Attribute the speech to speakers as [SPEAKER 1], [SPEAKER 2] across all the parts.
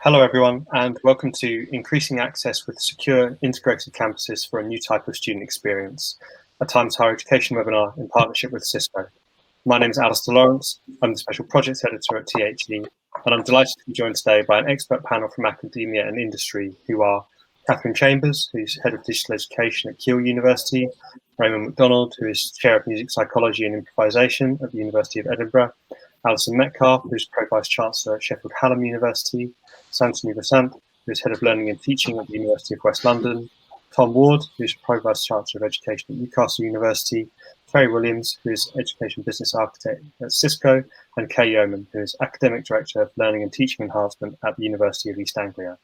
[SPEAKER 1] Hello everyone, and welcome to Increasing Access with Secure Integrated Campuses for a New Type of Student Experience, a Times Higher Education webinar in partnership with Cisco. My name is Alistair Lawrence, I'm the Special Projects Editor at THE, and I'm delighted to be joined today by an expert panel from academia and industry who are Catherine Chambers, who's Head of Digital Education at Keele University, Raymond MacDonald, who is Chair of Music Psychology and Improvisation at the University of Edinburgh, Alison Metcalf, who's Pro-Vice Chancellor at Sheffield Hallam University, Santanu Vasant, who is Head of Learning and Teaching at the University of West London, Tom Ward, who is Pro-Vice Chancellor of Education at Newcastle University, Terry Williams, who is Education Business Architect at Cisco, and Kay Yeoman, who is Academic Director of Learning and Teaching Enhancement at the University of East Anglia.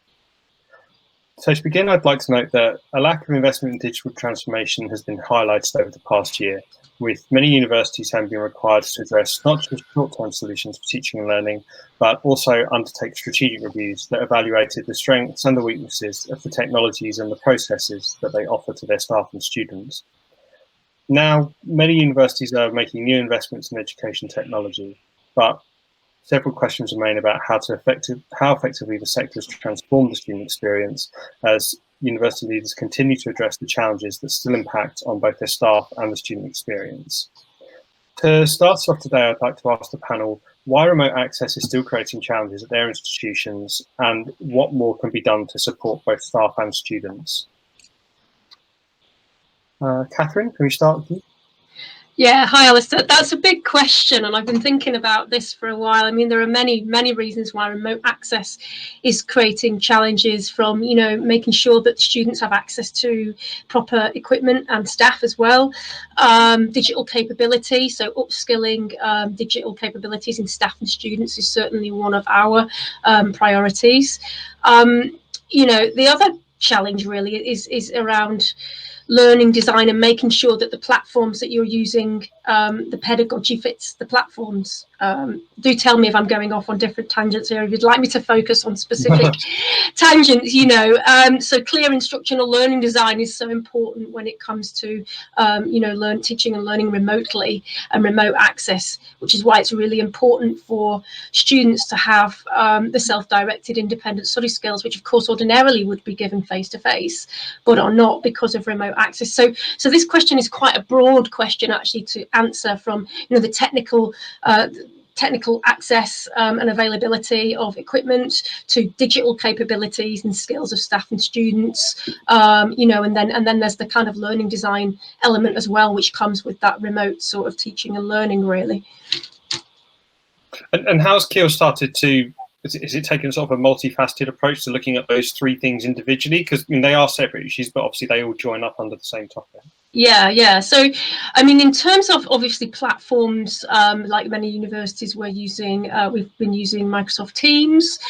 [SPEAKER 1] So to begin, I'd like to note that a lack of investment in digital transformation has been highlighted over the past year, with many universities having been required to address not just short-term solutions for teaching and learning, but also undertake strategic reviews that evaluated the strengths and the weaknesses of the technologies and the processes that they offer to their staff and students. Now, many universities are making new investments in education technology, but several questions remain about how effectively the sector has transformed the student experience as university leaders continue to address the challenges that still impact on both their staff and the student experience. To start us off today, I'd like to ask the panel why remote access is still creating challenges at their institutions and what more can be done to support both staff and students. Catherine, can we start with you?
[SPEAKER 2] Yeah, hi Alistair. That's a big question, and I've been thinking about this for a while. I mean, there are many reasons why remote access is creating challenges, from making sure that students have access to proper equipment and staff as well, digital capability, so upskilling digital capabilities in staff and students is certainly one of our priorities. The other challenge really is around learning design and making sure that the platforms that you're using, the pedagogy fits the platforms. Do tell me if I'm going off on different tangents here, if you'd like me to focus on specific tangents, so clear instructional learning design is so important when it comes to teaching and learning remotely and remote access, which is why it's really important for students to have the self-directed independent study skills, which of course ordinarily would be given face-to-face, but are not because of remote access. So this question is quite a broad question actually to answer, from the technical access and availability of equipment to digital capabilities and skills of staff and students, and then there's the kind of learning design element as well, which comes with that remote sort of teaching and learning, really.
[SPEAKER 1] And how's Keele started to, is it taking sort of a multifaceted approach to looking at those three things individually? Because they are separate issues, but obviously they all join up under the same topic.
[SPEAKER 2] Yeah. So, I mean, in terms of obviously platforms, like many universities, we've been using Microsoft Teams.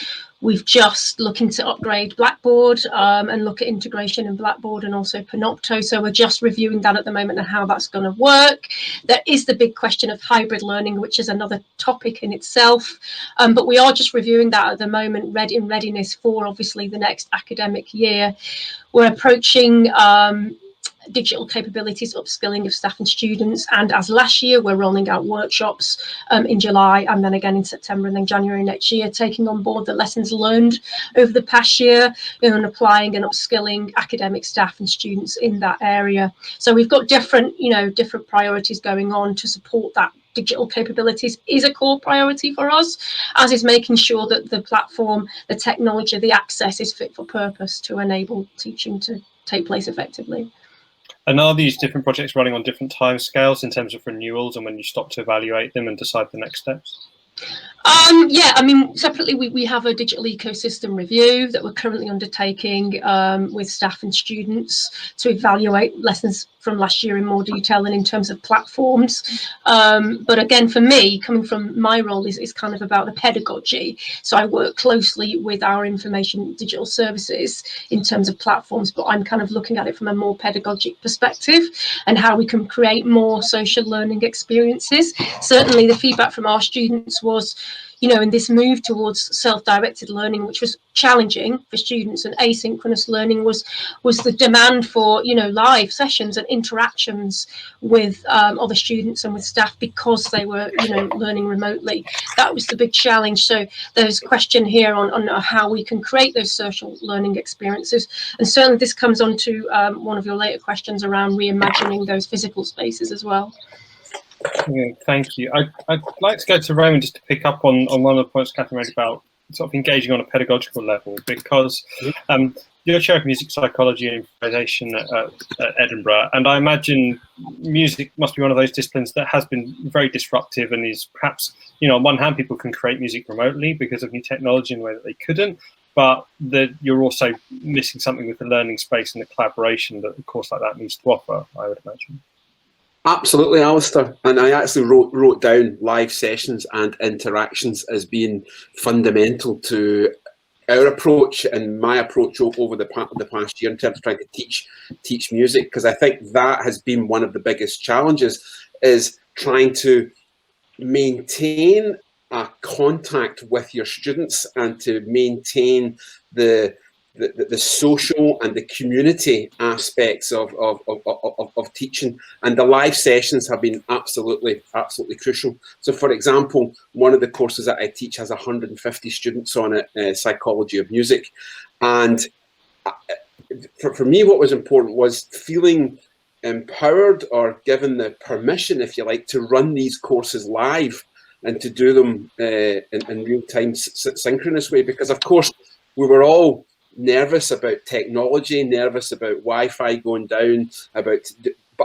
[SPEAKER 2] We've just looking to upgrade Blackboard and look at integration in Blackboard and also Panopto. So we're just reviewing that at the moment and how that's going to work. There is the big question of hybrid learning, which is another topic in itself. But we are just reviewing that at the moment, in readiness for obviously the next academic year. We're approaching digital capabilities, upskilling of staff and students, and as last year we're rolling out workshops in July and then again in September and then January next year, taking on board the lessons learned over the past year and applying and upskilling academic staff and students in that area. So we've got different priorities going on to support that. Digital capabilities is a core priority for us, as is making sure that the platform, the technology, the access is fit for purpose to enable teaching to take place effectively.
[SPEAKER 1] And are these different projects running on different timescales in terms of renewals and when you stop to evaluate them and decide the next steps?
[SPEAKER 2] Yeah, I mean, separately, we have a digital ecosystem review that we're currently undertaking with staff and students to evaluate lessons from last year in more detail and in terms of platforms. But again, for me, coming from my role is kind of about the pedagogy. So I work closely with our information digital services in terms of platforms, but I'm kind of looking at it from a more pedagogic perspective and how we can create more social learning experiences. Certainly the feedback from our students was, in this move towards self-directed learning, which was challenging for students, and asynchronous learning was the demand for, live sessions and interactions with other students and with staff, because they were, learning remotely. That was the big challenge. So there's a question here on how we can create those social learning experiences. And certainly this comes on to one of your later questions around reimagining those physical spaces as well.
[SPEAKER 1] Yeah, thank you. I'd like to go to Roman just to pick up on one of the points Catherine made about sort of engaging on a pedagogical level, because you're chair of music psychology and improvisation at Edinburgh, and I imagine music must be one of those disciplines that has been very disruptive and is perhaps, on one hand, people can create music remotely because of new technology in a way that they couldn't, but you're also missing something with the learning space and the collaboration that a course like that needs to offer, I would imagine.
[SPEAKER 3] Absolutely, Alistair. And I actually wrote down live sessions and interactions as being fundamental to our approach and my approach over the past year in terms of trying to teach music, because I think that has been one of the biggest challenges, is trying to maintain a contact with your students and to maintain the social and the community aspects of teaching, and the live sessions have been absolutely crucial. So, for example, one of the courses that I teach has 150 students on it, psychology of music, and for me, what was important was feeling empowered or given the permission, if you like, to run these courses live and to do them in real-time synchronous way, because of course we were all nervous about technology, nervous about Wi-Fi going down, but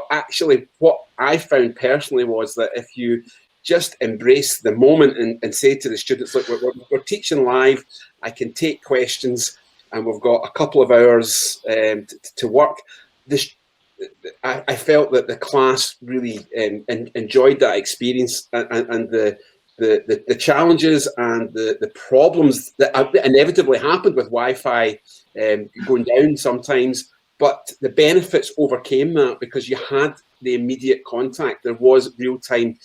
[SPEAKER 3] actually what I found personally was that if you just embrace the moment and say to the students, look, we're teaching live, I can take questions, and we've got a couple of hours to work. I felt that the class really enjoyed that experience, and the challenges and the problems that inevitably happened with Wi-Fi going down sometimes, but the benefits overcame that because you had the immediate contact. There was real-time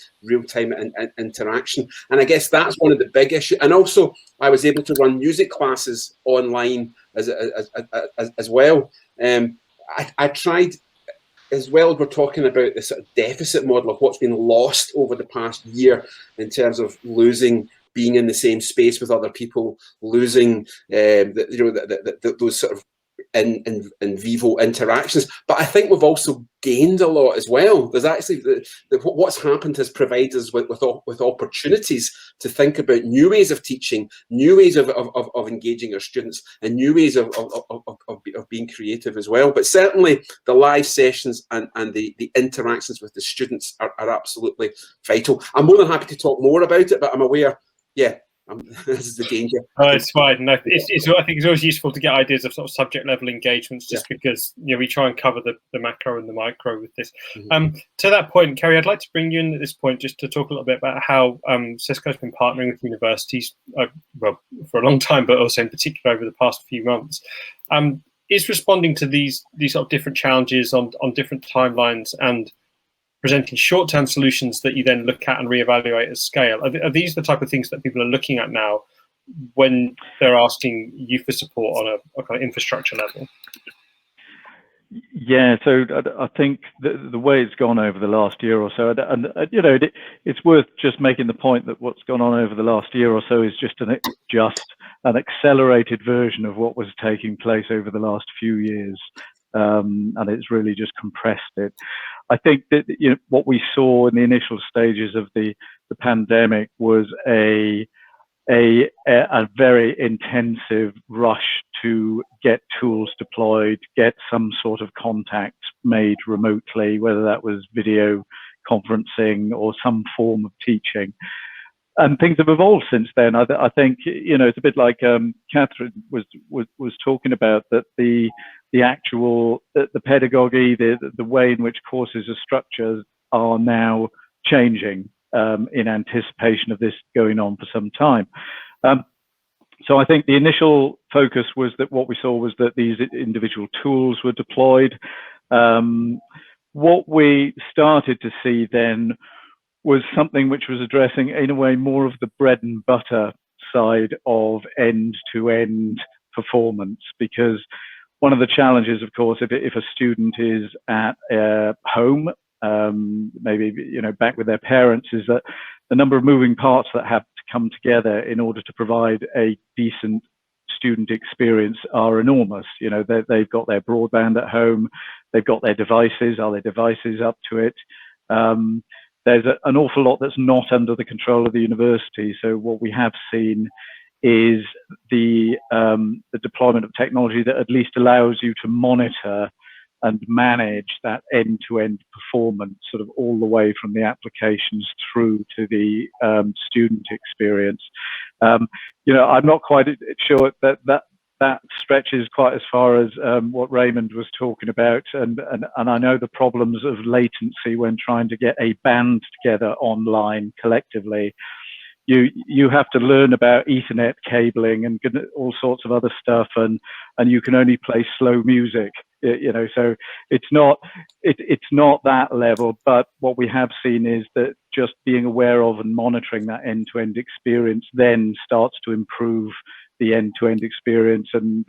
[SPEAKER 3] interaction, and I guess that's one of the big issues. And also, I was able to run music classes online as well. I tried. As well as we're talking about this sort of deficit model of what's been lost over the past year in terms of losing being in the same space with other people, losing those sort of in vivo interactions. But I think we've also gained a lot as well. There's actually what's happened has provided us with opportunities to think about new ways of teaching, new ways of engaging our students, and new ways of being creative as well. But certainly the live sessions and the interactions with the students are absolutely vital. I'm more than happy to talk more about it, but I'm aware, this is the danger.
[SPEAKER 1] Oh, it's fine. No, I think it's always useful to get ideas of sort of subject level engagements, just because we try and cover the macro and the micro with this. To that point, Kerry, I'd like to bring you in at this point just to talk a little bit about how Cisco's been partnering with universities, well, for a long time, but also in particular over the past few months. Is responding to these sort of different challenges on different timelines and presenting short-term solutions that you then look at and reevaluate at scale. Are these the type of things that people are looking at now when they're asking you for support on a kind of infrastructure level?
[SPEAKER 4] Yeah, so I think the way it's gone over the last year or so, and it's worth just making the point that what's gone on over the last year or so is just an accelerated version of what was taking place over the last few years. And it's really just compressed it. I think that what we saw in the initial stages of the pandemic was a very intensive rush to get tools deployed, get some sort of contact made remotely, whether that was video conferencing or some form of teaching. And things have evolved since then. I think it's a bit like Catherine was talking about, that the pedagogy, the way in which courses are structured are now changing in anticipation of this going on for some time. So I think the initial focus was that what we saw was that these individual tools were deployed. What we started to see then was something which was addressing, in a way, more of the bread and butter side of end-to-end performance. Because one of the challenges, of course, if a student is at home, maybe back with their parents, is that the number of moving parts that have to come together in order to provide a decent student experience are enormous. They've got their broadband at home, they've got their devices. Are their devices up to it? There's an awful lot that's not under the control of the university. So what we have seen is the deployment of technology that at least allows you to monitor and manage that end-to-end performance, sort of all the way from the applications through to the student experience. I'm not quite sure that stretches quite as far as what Raymond was talking about, and I know the problems of latency when trying to get a band together online collectively. You have to learn about Ethernet cabling and all sorts of other stuff, and you can only play slow music, so it's not that level. But what we have seen is that just being aware of and monitoring that end-to-end experience then starts to improve the end-to-end experience, and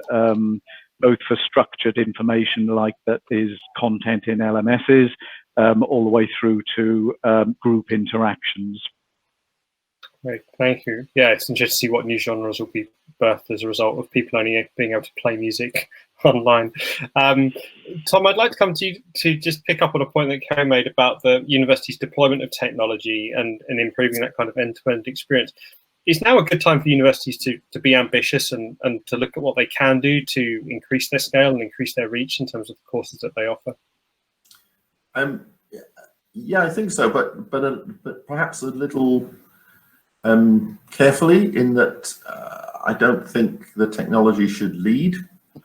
[SPEAKER 4] both for structured information like that is content in LMSs, all the way through to group interactions.
[SPEAKER 1] Great, thank you. Yeah, it's interesting to see what new genres will be birthed as a result of people only being able to play music online. Tom, I'd like to come to you to just pick up on a point that Kerry made about the university's deployment of technology and improving that kind of end-to-end experience. Is now a good time for universities to be ambitious and to look at what they can do to increase their scale and increase their reach in terms of the courses that they offer?
[SPEAKER 5] Yeah, I think so, but perhaps a little carefully, in that I don't think the technology should lead,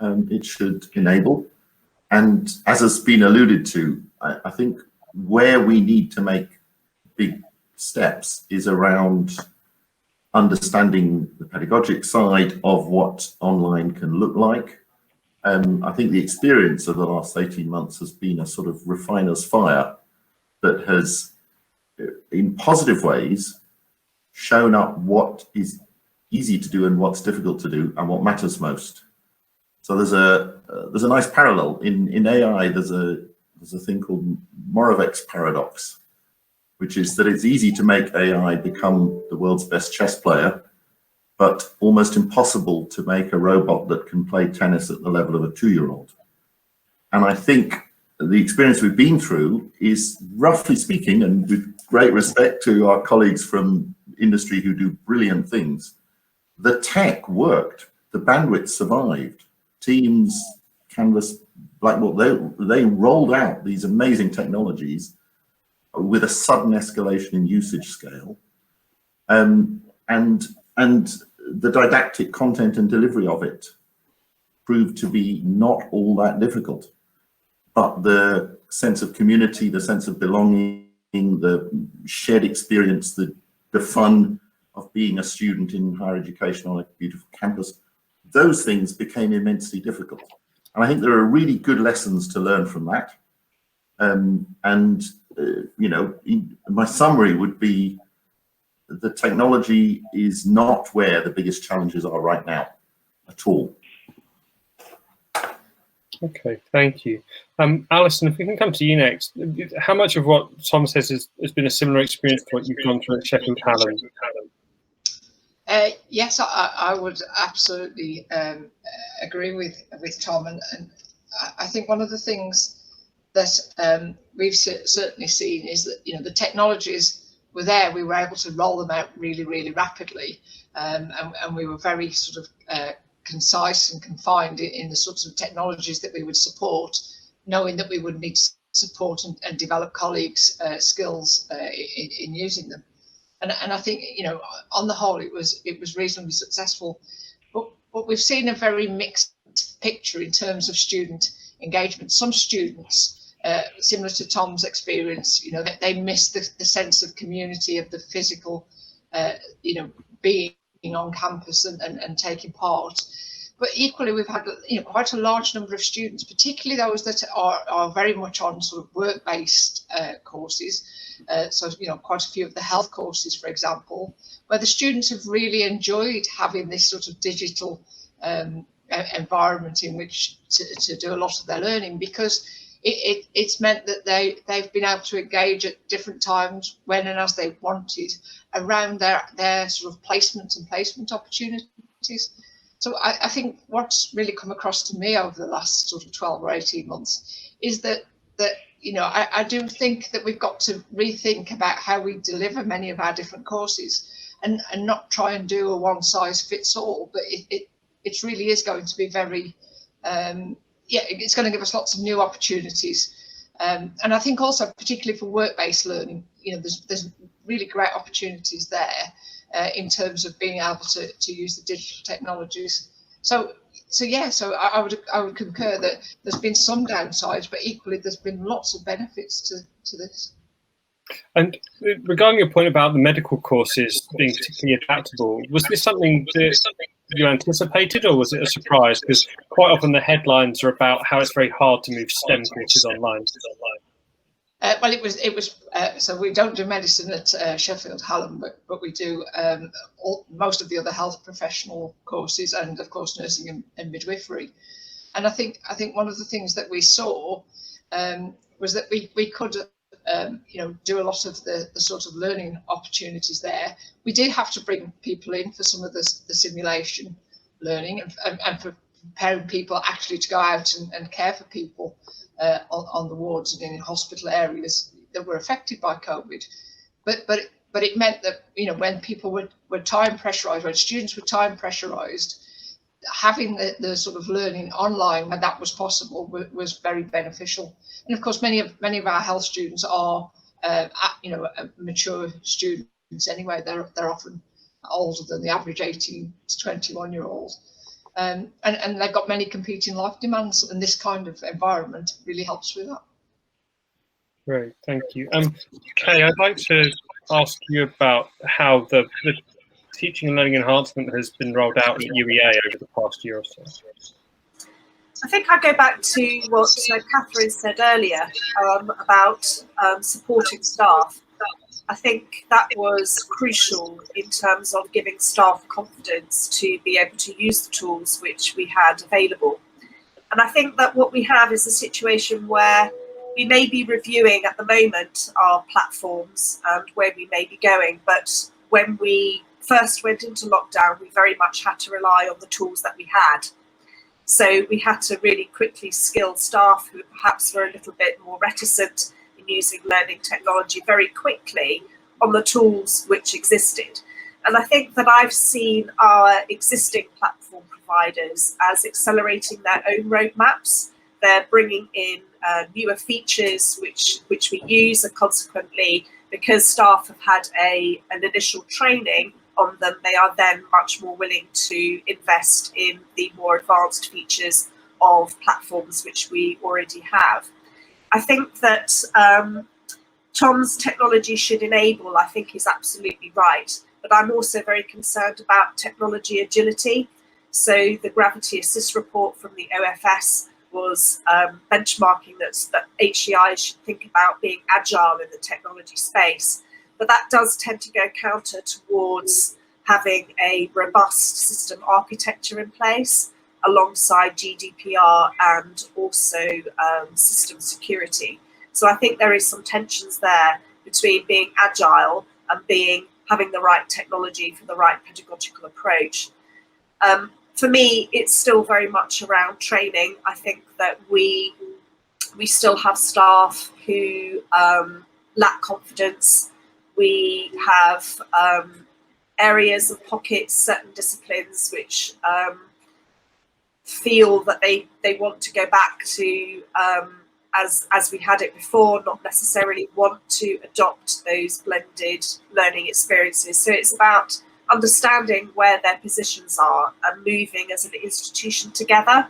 [SPEAKER 5] it should enable. And as has been alluded to, I think where we need to make big steps is around understanding the pedagogic side of what online can look like. I think the experience of the last 18 months has been a sort of refiner's fire that has, in positive ways, shown up what is easy to do and what's difficult to do and what matters most. So there's a nice parallel in AI. There's a thing called Moravec's paradox, which is that it's easy to make AI become the world's best chess player, but almost impossible to make a robot that can play tennis at the level of a 2-year-old. And I think the experience we've been through is, roughly speaking, and with great respect to our colleagues from industry who do brilliant things, the tech worked, the bandwidth survived. Teams, Canvas, Blackboard, they rolled out these amazing technologies with a sudden escalation in usage scale, and the didactic content and delivery of it proved to be not all that difficult. But the sense of community, the sense of belonging, the shared experience, the fun of being a student in higher education on a beautiful campus, those things became immensely difficult. And I think there are really good lessons to learn from that. My summary would be the technology is not where the biggest challenges are right now at all.
[SPEAKER 1] Okay, thank you. Alison, if we can come to you next, how much of what Tom says has been a similar experience to what you've gone through at Sheffield Hallam?
[SPEAKER 6] Yes, I would absolutely agree with Tom, and I think one of the things that we've certainly seen is that the technologies were there. We were able to roll them out really, really rapidly, and we were very sort of concise and confined in the sorts of technologies that we would support, knowing that we would need to support and develop colleagues' skills in using them. And I think, on the whole, it was reasonably successful. But we've seen a very mixed picture in terms of student engagement. Some students, similar to Tom's experience, they miss the sense of community, of the physical, being on campus and taking part. but equally we've had quite a large number of students, particularly those that are very much on sort of work-based courses. So quite a few of the health courses, for example, where the students have really enjoyed having this sort of digital environment in which to do a lot of their learning, because it's meant that they've been able to engage at different times when and as they wanted around their sort of placement and placement opportunities. So I think what's really come across to me over the last sort of 12 or 18 months is that I do think that we've got to rethink about how we deliver many of our different courses, and not try and do a one size fits all, but it really is going to be very it's going to give us lots of new opportunities, and I think also particularly for work-based learning, there's really great opportunities there in terms of being able to use the digital technologies. So I would concur that there's been some downsides, but equally there's been lots of benefits to this.
[SPEAKER 1] And regarding your point about the medical courses being particularly adaptable, was this something that you anticipated, or was it a surprise? Because quite often the headlines are about how it's very hard to move STEM courses online.
[SPEAKER 6] Well, it was. So we don't do medicine at Sheffield Hallam, but we do most of the other health professional courses, and of course nursing and midwifery. And I think one of the things that we saw was that we could do a lot of the sort of learning opportunities there. We did have to bring people in for some of the simulation learning and for preparing people actually to go out and care for people on the wards and in hospital areas that were affected by COVID. But it meant that when people were time pressurized, when students were time pressurized, having the sort of learning online when that was possible was very beneficial. And of course, many of our health students are mature students anyway. They're often older than the average 18 to 21-year-old. And they've got many competing life demands, and this kind of environment really helps with that.
[SPEAKER 1] Great, thank you. Kay, I'd like to ask you about how the teaching and learning enhancement has been rolled out at UEA over the past year or so.
[SPEAKER 7] I think I go back to what Catherine said earlier about supporting staff. I think that was crucial in terms of giving staff confidence to be able to use the tools which we had available. And I think that what we have is a situation where we may be reviewing at the moment our platforms and where we may be going, but when we first went into lockdown, we very much had to rely on the tools that we had. So we had to really quickly skill staff who perhaps were a little bit more reticent in using learning technology very quickly on the tools which existed. And I think that I've seen our existing platform providers as accelerating their own roadmaps. They're bringing in newer features which we use, and consequently, because staff have had an initial training on them, they are then much more willing to invest in the more advanced features of platforms which we already have. I think that Tom's technology should enable, I think, is absolutely right, but I'm also very concerned about technology agility. So the Gravity Assist report from the OFS was benchmarking that HEI should think about being agile in the technology space. But that does tend to go counter towards having a robust system architecture in place alongside GDPR and also system security. So I think there is some tensions there between being agile and having the right technology for the right pedagogical approach. For me, it's still very much around training. I think that we still have staff who lack confidence. We have areas and pockets, certain disciplines which feel that they want to go back to as we had it before, not necessarily want to adopt those blended learning experiences. So it's about understanding where their positions are and moving as an institution together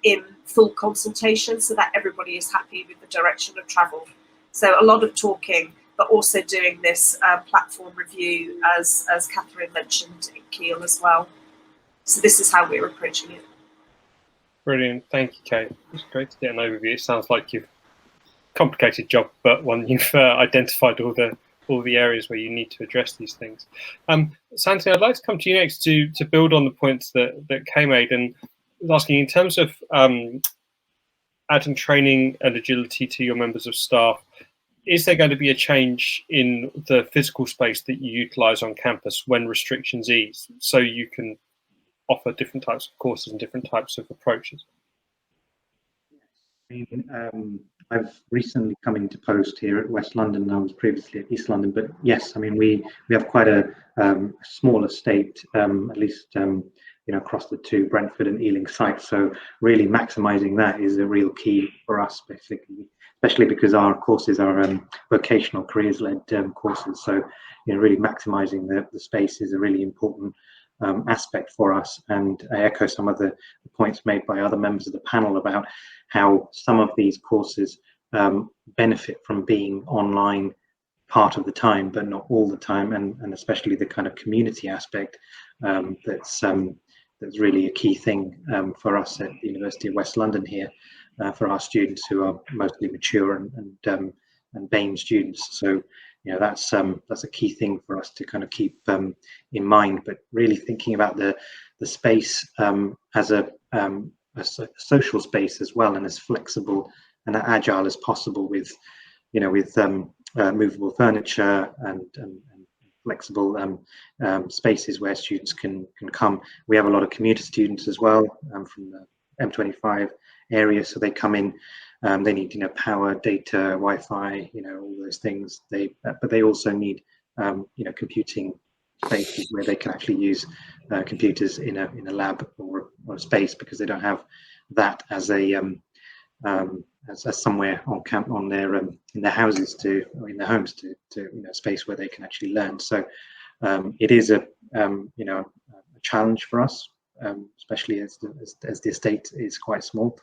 [SPEAKER 7] in full consultation so that everybody is happy with the direction of travel. So a lot of talking, but also doing this platform review, as Catherine mentioned in Kiel as well. So this is how we're approaching it.
[SPEAKER 1] Brilliant, thank you, Kate. It's great to get an overview. It sounds like you've complicated job, but one you've identified all the areas where you need to address these things. Santi, I'd like to come to you next to build on the points that Kay made, and was asking in terms of adding training and agility to your members of staff. Is there going to be a change in the physical space that you utilise on campus when restrictions ease, so you can offer different types of courses and different types of approaches?
[SPEAKER 8] I've recently come into post here at West London. I was previously at East London, but yes, I mean we have quite a small estate, at least across the two Brentford and Ealing sites. So really maximising that is a real key for us, basically, especially because our courses are vocational careers-led courses. So really maximising the space is a really important aspect for us. And I echo some of the points made by other members of the panel about how some of these courses benefit from being online part of the time, but not all the time, and especially the kind of community aspect that's really a key thing for us at the University of West London here, for our students who are mostly mature and BAME students. So that's a key thing for us to kind of keep in mind, but really thinking about the space as a social space as well, and as flexible and agile as possible, with movable furniture and flexible spaces where students can come. We have a lot of commuter students as well from the M25 area, so they come in. They need power, data, Wi-Fi, all those things. But they also need computing spaces where they can actually use computers in a lab or a space, because they don't have that as a as somewhere on their in their houses or in their homes to space where they can actually learn. So it is a challenge for us, especially as the estate is quite small.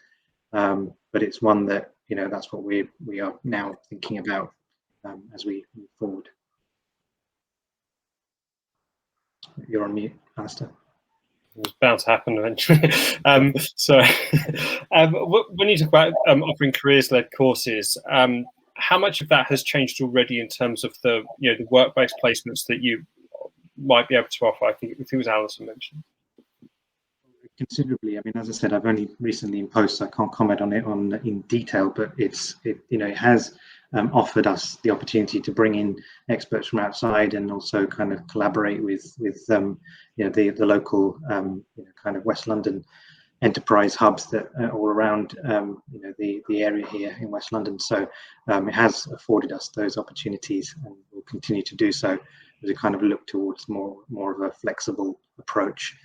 [SPEAKER 8] But it's one that that's what we are now thinking about as we move forward. You're on mute, Alistair.
[SPEAKER 1] It's bound to happen eventually. So when you talk about offering careers-led courses, how much of that has changed already in terms of the the work-based placements that you might be able to offer? I think it was Alison mentioned.
[SPEAKER 8] Considerably. I mean, as I said, I've only recently in post, so I can't comment on it in detail, but it has offered us the opportunity to bring in experts from outside, and also kind of collaborate with the local kind of West London enterprise hubs that are all around the area here in West London. So it has afforded us those opportunities, and will continue to do so as we kind of look towards more of a flexible approach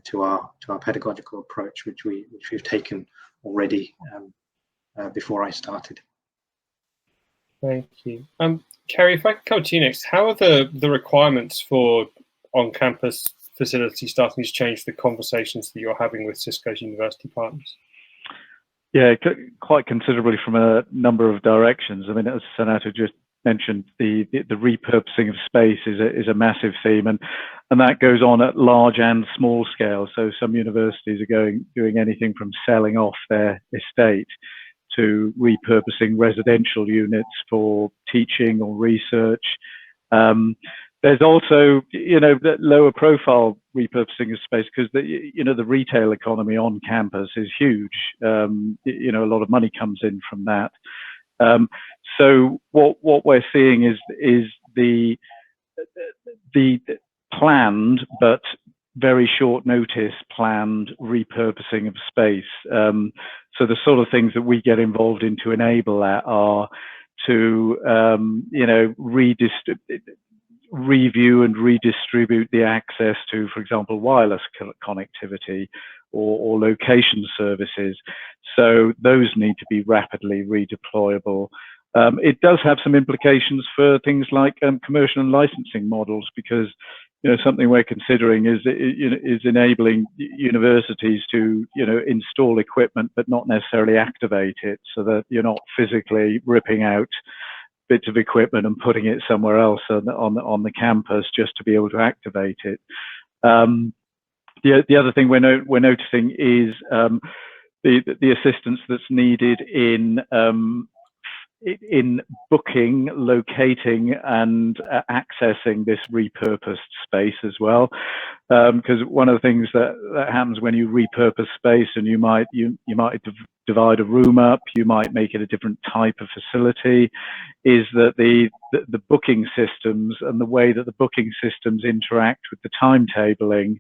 [SPEAKER 8] to our pedagogical approach, which we've taken already before I started.
[SPEAKER 1] Thank you. Kerry, if I can come to you next, how are the requirements for on-campus facility starting to change the conversations that you're having with Cisco's university partners?
[SPEAKER 4] Yeah, quite considerably from a number of directions. I mean, as Senator just mentioned, the repurposing of space is a massive theme, and that goes on at large and small scale. So some universities are doing anything from selling off their estate to repurposing residential units for teaching or research. There's also, the lower profile repurposing of space, because the retail economy on campus is huge. A lot of money comes in from that. So what we're seeing is the planned but very short notice planned repurposing of space. So the sort of things that we get involved in to enable that are to review and redistribute the access to, for example, wireless connectivity or location services. So those need to be rapidly redeployable. It does have some implications for things like commercial and licensing models, because something we're considering is enabling universities to install equipment but not necessarily activate it, so that you're not physically ripping out bits of equipment and putting it somewhere else on the campus just to be able to activate it. The other thing we're noticing is the assistance that's needed in booking, locating, and accessing this repurposed space as well. Because one of the things that happens when you repurpose space, and you might divide a room up, you might make it a different type of facility, is that the booking systems and the way that the booking systems interact with the timetabling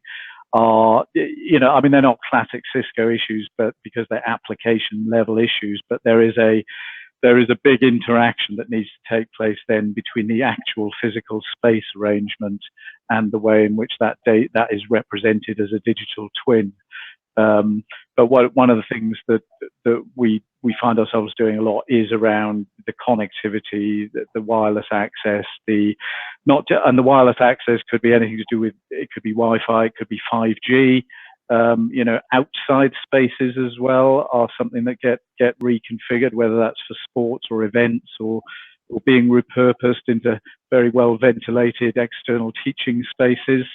[SPEAKER 4] are, I mean, they're not classic Cisco issues, but because they're application level issues, but there is a big interaction that needs to take place then between the actual physical space arrangement and the way in which that is represented as a digital twin. But one of the things that we find ourselves doing a lot is around the connectivity, the wireless access, and the wireless access could be anything to do with, it could be Wi-Fi, it could be 5G. Outside spaces as well are something that get reconfigured, whether that's for sports or events or being repurposed into very well ventilated external teaching spaces.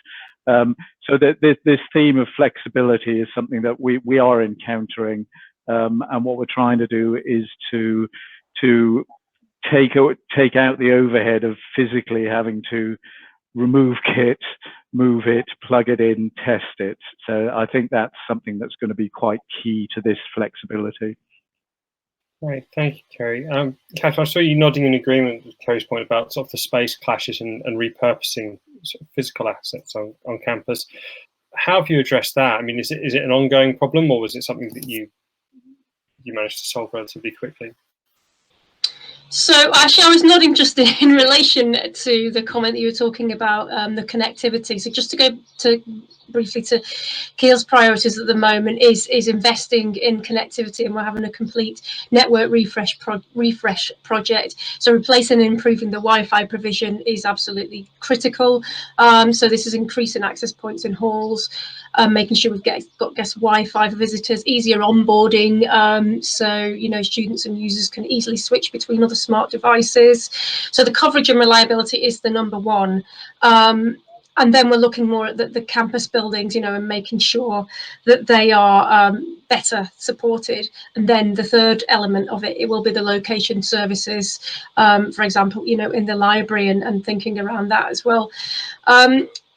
[SPEAKER 4] So this theme of flexibility is something that we are encountering, and what we're trying to do is to take out the overhead of physically having to remove kit, move it, plug it in, test it. So I think that's something that's going to be quite key to this flexibility.
[SPEAKER 1] Right, thank you, Kerry. Kath, I saw you nodding in agreement with Kerry's point about sort of the space clashes and repurposing sort of physical assets on campus. How have you addressed that? I mean, is it an ongoing problem, or was it something that you managed to solve relatively quickly?
[SPEAKER 2] So actually, I was nodding just in relation to the comment that you were talking about, the connectivity. So just to go briefly to Keel's priorities at the moment is investing in connectivity, and we're having a complete network refresh project. So replacing and improving the Wi-Fi provision is absolutely critical. So this is increasing access points in halls, making sure we've got guest Wi-Fi for visitors, easier onboarding, so students and users can easily switch between other smart devices. So the coverage and reliability is the number one. And then we're looking more at the campus buildings, and making sure that they are better supported. And then the third element of it will be the location services, for example, in the library and thinking around that as well.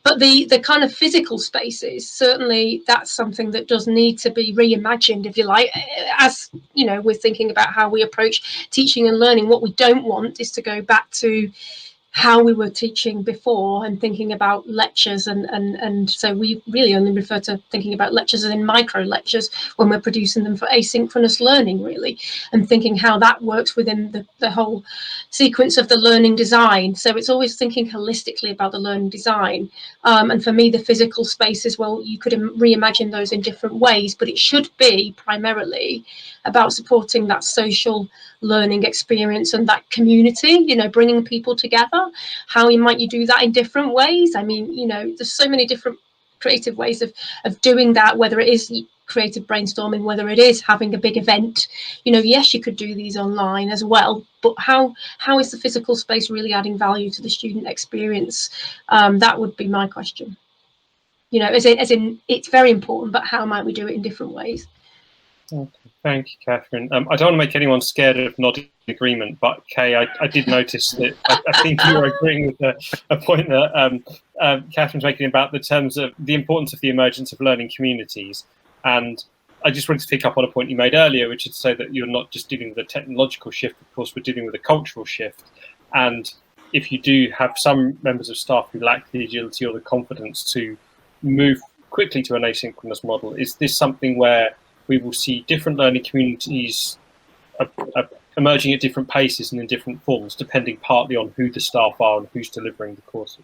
[SPEAKER 2] But the kind of physical spaces, certainly that's something that does need to be reimagined, if you like. As we're thinking about how we approach teaching and learning, what we don't want is to go back to how we were teaching before and thinking about lectures, and so we really only refer to thinking about lectures as in micro lectures when we're producing them for asynchronous learning, really, and thinking how that works within the whole sequence of the learning design. So it's always thinking holistically about the learning design, and for me the physical spaces, well, you could reimagine those in different ways, but it should be primarily about supporting that social learning experience and that community, bringing people together. How might you do that in different ways? I mean, there's so many different creative ways of doing that, whether it is creative brainstorming, whether it is having a big event. Yes, you could do these online as well, but how is the physical space really adding value to the student experience? That would be my question. As in it's very important, but how might we do it in different ways?
[SPEAKER 1] Okay. Thank you, Catherine. I don't want to make anyone scared of nodding agreement, but Kay, I did notice that I think you were agreeing with a point that Catherine's making about the terms of the importance of the emergence of learning communities. And I just wanted to pick up on a point you made earlier, which is to say that you're not just dealing with a technological shift, of course, we're dealing with a cultural shift. And if you do have some members of staff who lack the agility or the confidence to move quickly to an asynchronous model, is this something where we will see different learning communities emerging at different paces and in different forms, depending partly on who the staff are and who's delivering the courses?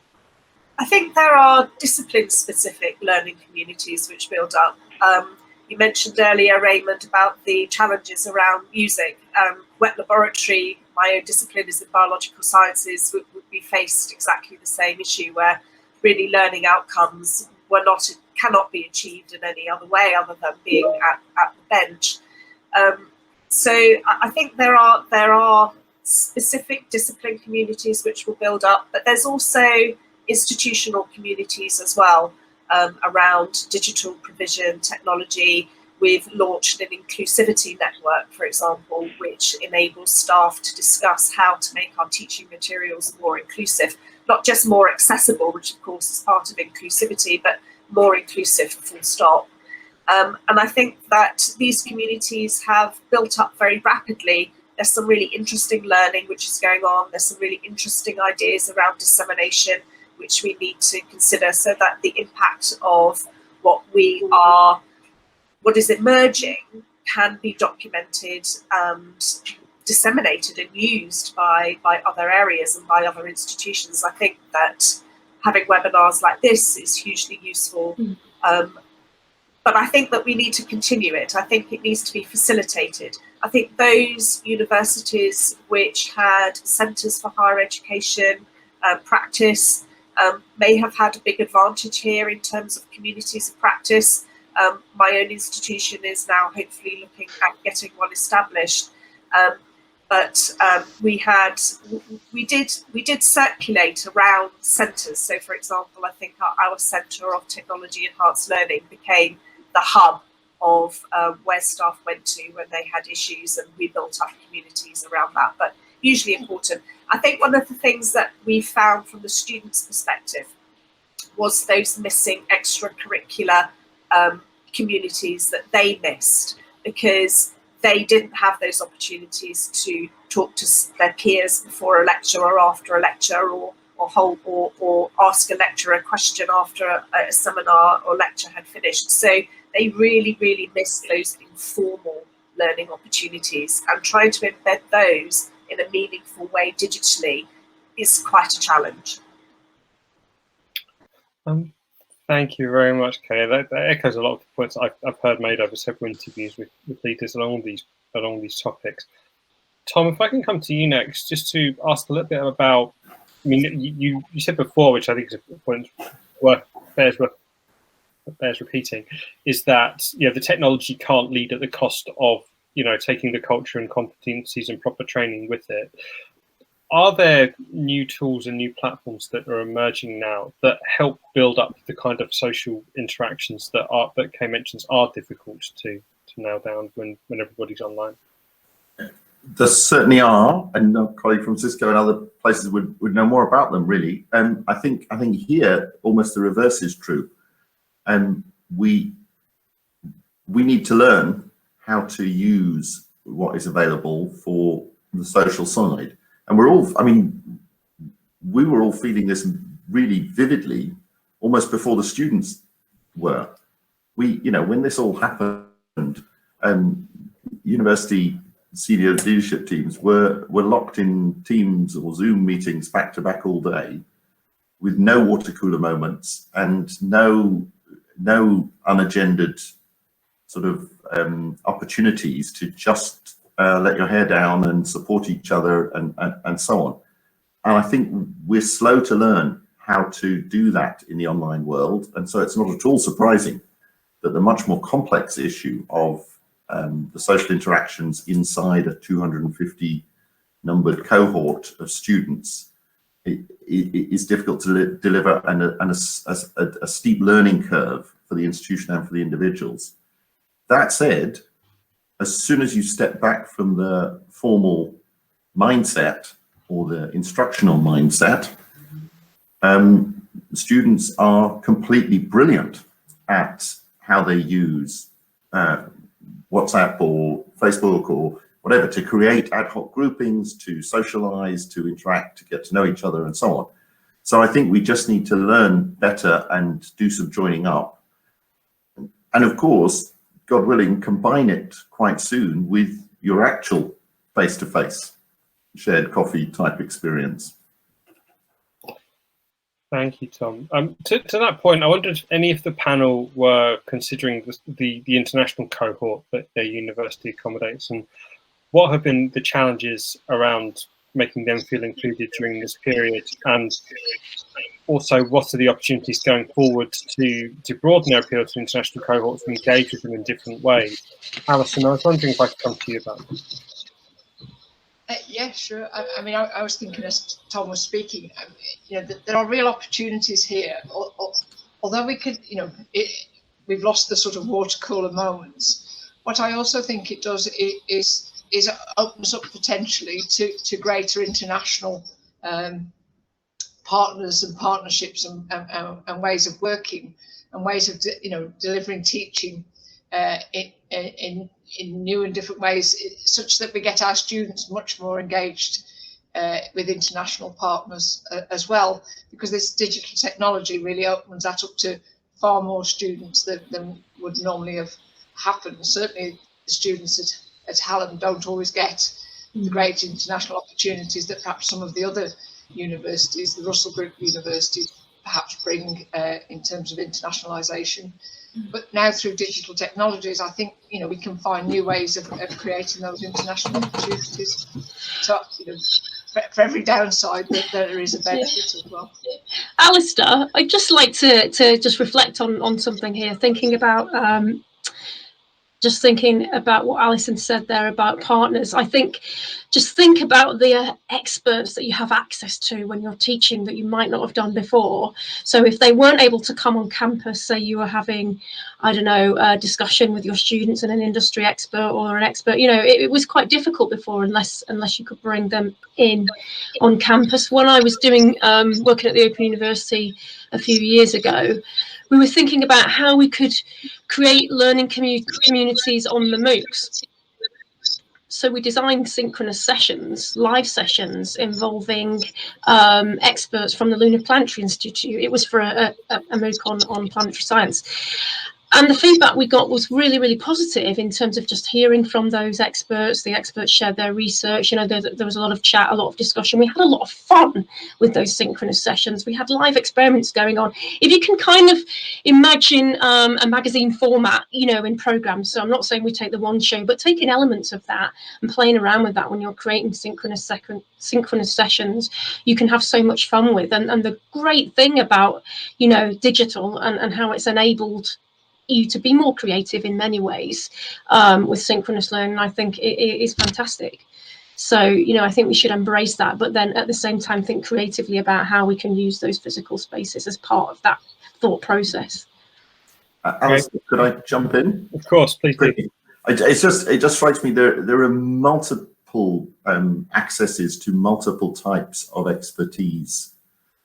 [SPEAKER 7] I think there are discipline-specific learning communities which build up. You mentioned earlier, Raymond, about the challenges around music. Wet laboratory, my own discipline is in biological sciences, would be faced exactly the same issue, where really learning outcomes cannot be achieved in any other way other than being at the bench. So I think there are specific discipline communities which will build up, but there's also institutional communities as well. around digital provision technology. We've launched an inclusivity network, for example, which enables staff to discuss how to make our teaching materials more inclusive, not just more accessible, which of course is part of inclusivity, but more inclusive, full stop. And I think that these communities have built up very rapidly. There's some really interesting learning which is going on. There's some really interesting ideas around dissemination, which we need to consider, so that the impact of what is emerging can be documented and disseminated and used by other areas and by other institutions. I think that having webinars like this is hugely useful. But I think that we need to continue it. I think it needs to be facilitated. I think those universities which had centres for higher education practice may have had a big advantage here in terms of communities of practice. My own institution is now hopefully looking at getting one established. But we did circulate around centres. So, for example, I think our Centre of Technology Enhanced Learning became the hub of where staff went to when they had issues, and we built up communities around that. But hugely important. I think one of the things that we found from the students' perspective was those missing extracurricular communities that they missed, because they didn't have those opportunities to talk to their peers before a lecture or after a lecture, or ask a lecturer a question after a seminar or lecture had finished. So they really, really missed those informal learning opportunities, and trying to embed those in a meaningful way digitally is quite a challenge.
[SPEAKER 1] Thank you very much, Kay. That echoes a lot of the points I've heard made over several interviews with leaders along these topics. Tom, if I can come to you next, just to ask a little bit about, I mean, you said before, which I think is a point bears repeating, is that the technology can't lead at the cost of taking the culture and competencies and proper training with it. Are there new tools and new platforms that are emerging now that help build up the kind of social interactions that Kay mentions are difficult to nail down when everybody's online?
[SPEAKER 5] There certainly are, and a colleague from Cisco and other places would know more about them, really. And I think here almost the reverse is true. And we need to learn how to use what is available for the social side. And we were all feeling this really vividly almost before the students were. When this all happened, university senior leadership teams were locked in Teams or Zoom meetings back to back all day, with no water cooler moments and no unagendered sort of opportunities to just let your hair down and support each other and so on. And I think we're slow to learn how to do that in the online world. And so it's not at all surprising that the much more complex issue of the social interactions inside a 250 numbered cohort of students is difficult to deliver, and a steep learning curve for the institution and for the individuals. That said, as soon as you step back from the formal mindset or the instructional mindset, students are completely brilliant at how they use WhatsApp or Facebook or whatever to create ad hoc groupings, to socialize, to interact, to get to know each other and so on. So I think we just need to learn better and do some joining up. And of course, God willing, combine it quite soon with your actual face-to-face shared coffee type experience.
[SPEAKER 1] Thank you, Tom. To that point, I wondered if any of the panel were considering the international cohort that their university accommodates, and what have been the challenges around making them feel included during this period, and also what are the opportunities going forward to broaden their appeal to international cohorts and engage with them in different ways. Alison, I was wondering if I could come to you about this.
[SPEAKER 6] Yeah, sure. I was thinking as Tom was speaking, there are real opportunities here, although we could, we've lost the sort of water cooler moments. What I also think it does is opens up potentially to greater international partners and partnerships and ways of working and ways of delivering teaching in new and different ways, such that we get our students much more engaged with international partners as well, because this digital technology really opens that up to far more students than would normally have happened. Certainly the students at Hallam don't always get the great international opportunities that perhaps some of the other universities, the Russell Group universities, perhaps bring in terms of internationalisation. But now through digital technologies, I think we can find new ways of creating those international opportunities. So for every downside, there is a benefit as well.
[SPEAKER 2] Alistair, I'd just like to just reflect on something here, thinking about what Alison said there about partners. I think just think about the experts that you have access to when you're teaching that you might not have done before. So if they weren't able to come on campus, say you were having, I don't know, a discussion with your students and an industry expert or an expert, it was quite difficult before unless you could bring them in on campus. When I was doing working at the Open University a few years ago, we were thinking about how we could create learning communities on the MOOCs. So we designed synchronous sessions, live sessions involving experts from the Lunar Planetary Institute. It was for a MOOC on planetary science. And the feedback we got was really, really positive in terms of just hearing from those experts. The experts shared their research. There was a lot of chat, a lot of discussion. We had a lot of fun with those synchronous sessions. We had live experiments going on. If you can kind of imagine a magazine format, in programs. So I'm not saying we take the one show, but taking elements of that and playing around with that when you're creating synchronous sessions, you can have so much fun with. And the great thing about, digital and how it's enabled you to be more creative in many ways with synchronous learning, I think it is fantastic. So I think we should embrace that, but then at the same time think creatively about how we can use those physical spaces as part of that thought process.
[SPEAKER 5] Alistair, could I jump in?
[SPEAKER 1] Of course, please do.
[SPEAKER 5] It just strikes me there are multiple accesses to multiple types of expertise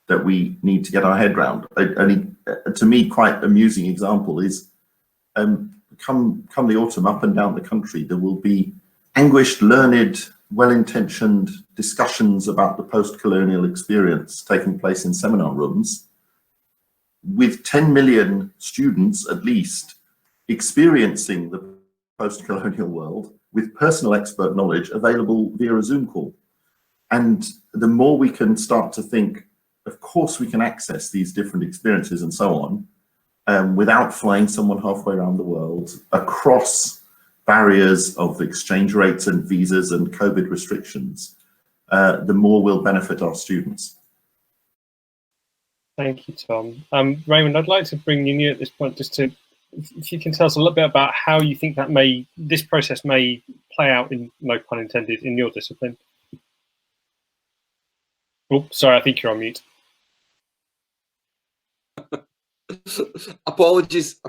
[SPEAKER 5] that we need to get our head around. To me, quite amusing example is come the autumn, up and down the country, there will be anguished, learned, well-intentioned discussions about the post-colonial experience taking place in seminar rooms, with 10 million students at least experiencing the post-colonial world with personal expert knowledge available via a Zoom call. And the more we can start to think, of course we can access these different experiences and so on, without flying someone halfway around the world, across barriers of exchange rates and visas and COVID restrictions, the more we'll benefit our students.
[SPEAKER 1] Thank you, Tom. Raymond, I'd like to bring you in at this point, just to, if you can tell us a little bit about how you think that this process may play out, in no pun intended, in your discipline. Oh, sorry, I think you're on mute.
[SPEAKER 3] Apologies.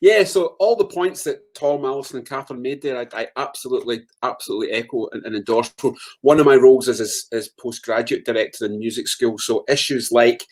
[SPEAKER 3] Yeah, so all the points that Tom, Alison and Catherine made there, I absolutely echo and endorse. One of my roles is postgraduate director in music school, so issues like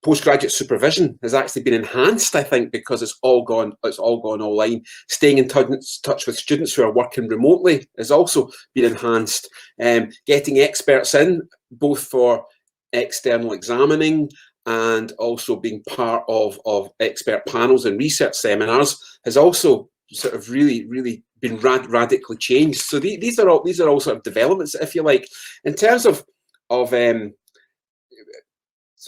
[SPEAKER 3] postgraduate supervision has actually been enhanced, I think, because it's all gone online. Staying in touch with students who are working remotely has also been enhanced. Getting experts in, both for external examining and also being part of expert panels and research seminars, has also sort of really been radically changed. So these are all sort of developments, if you like, in terms of sort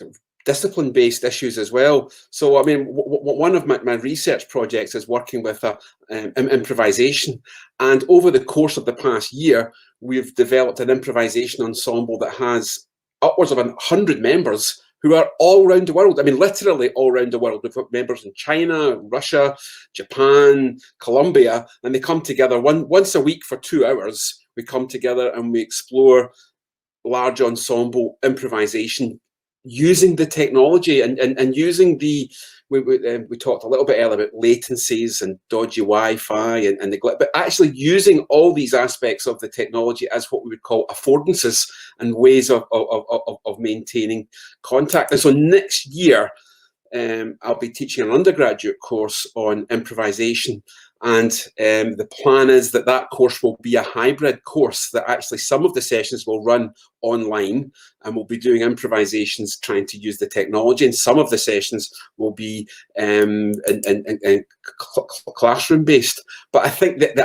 [SPEAKER 3] of discipline-based issues as well. So I mean, one of my research projects is working with improvisation, and over the course of the past year, we've developed an improvisation ensemble that has upwards of 100 members who are all around the world. I mean, literally all around the world. We've got members in China, Russia, Japan, Colombia, and they come together once a week for 2 hours. We come together and we explore large ensemble improvisation using the technology and using the, we talked a little bit earlier about latencies and dodgy Wi-Fi and neglect, but actually using all these aspects of the technology as what we would call affordances and ways of maintaining contact. And so next year, I'll be teaching an undergraduate course on improvisation, and the plan is that that course will be a hybrid course, that actually some of the sessions will run online and we'll be doing improvisations trying to use the technology, and some of the sessions will be classroom based. But I think that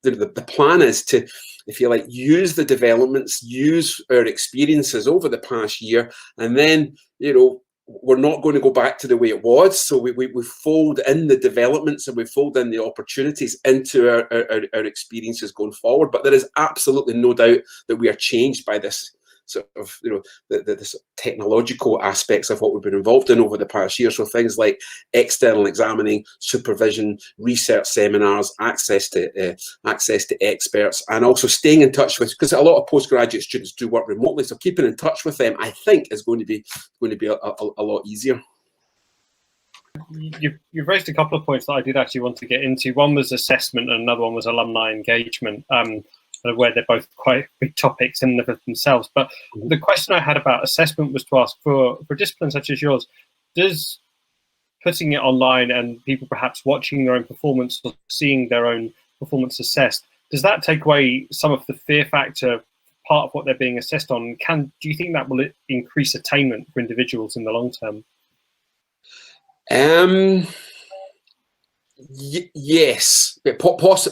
[SPEAKER 3] the plan is to, if you like, use the developments, use our experiences over the past year, and then, you know, we're not going to go back to the way it was. So we fold in the developments and we fold in the opportunities into our experiences going forward. But there is absolutely no doubt that we are changed by this sort of, you know, the technological aspects of what we've been involved in over the past year. So things like external examining, supervision, research seminars, access to experts, and also staying in touch with, because a lot of postgraduate students do work remotely, so keeping in touch with them, I think, is going to be a lot easier.
[SPEAKER 1] You've raised a couple of points that I did actually want to get into. One was assessment and another one was alumni engagement, where they're both quite big topics in themselves. But the question I had about assessment was to ask, for disciplines such as yours, does putting it online and people perhaps watching their own performance or seeing their own performance assessed, does that take away some of the fear factor, part of what they're being assessed on? Do you think that will increase attainment for individuals in the long term?
[SPEAKER 3] Yes,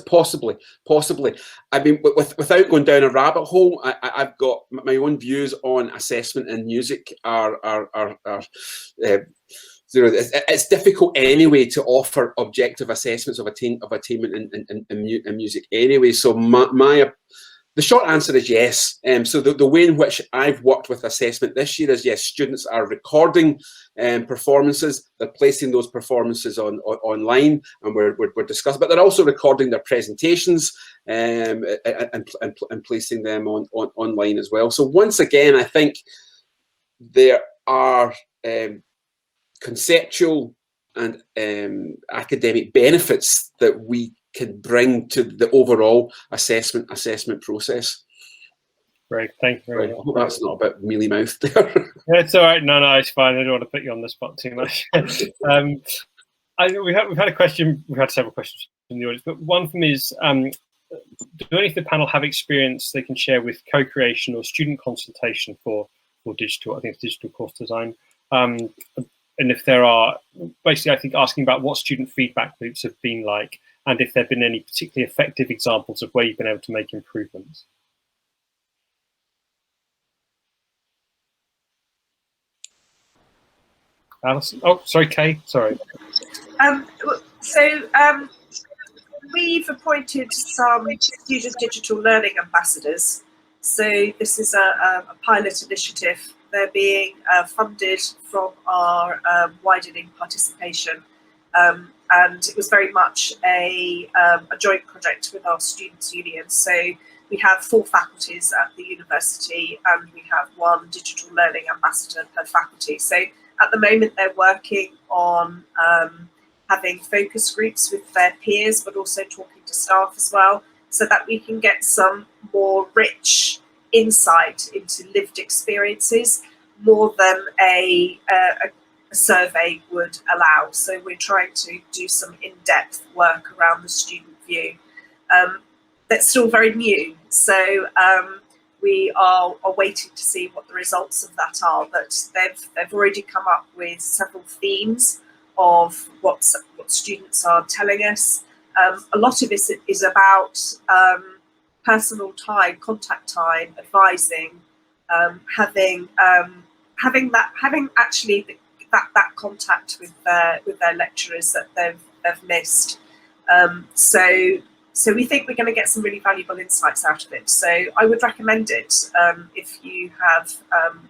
[SPEAKER 3] possibly. I mean, without going down a rabbit hole, I've got my own views on assessment in music. It's difficult anyway to offer objective assessments of attainment in music anyway. So the short answer is yes. So the way in which I've worked with assessment this year is, yes, students are recording performances, they're placing those performances online, and we're discussing, but they're also recording their presentations and placing them online as well. So once again, I think there are conceptual and academic benefits that we can bring to the overall assessment process.
[SPEAKER 1] Great, thank you very much.
[SPEAKER 3] I hope that's not a bit mealy-mouthed there.
[SPEAKER 1] Yeah, it's all right. No, it's fine. I don't want to put you on the spot too much. We've had a question. We've had several questions from the audience, but one of them is, do any of the panel have experience they can share with co-creation or student consultation for digital? I think it's digital course design. And if there are, basically, I think asking about what student feedback loops have been like, and if there have been any particularly effective examples of where you've been able to make improvements. Alison? Oh, sorry, Kay. Sorry.
[SPEAKER 7] We've appointed some student digital learning ambassadors. So this is a pilot initiative. They're being funded from our widening participation. And it was very much a joint project with our students' union. So we have 4 faculties at the university and we have 1 digital learning ambassador per faculty. So at the moment they're working on having focus groups with their peers, but also talking to staff as well, so that we can get some more rich insight into lived experiences, more than a survey would allow. So we're trying to do some in-depth work around the student view. That's still very new, so we are waiting to see what the results of that are. But they've already come up with several themes of what students are telling us. A lot of it is about personal time, contact time, advising, having actually that contact with their lecturers that they've missed. So we think we're going to get some really valuable insights out of it. So I would recommend it if you have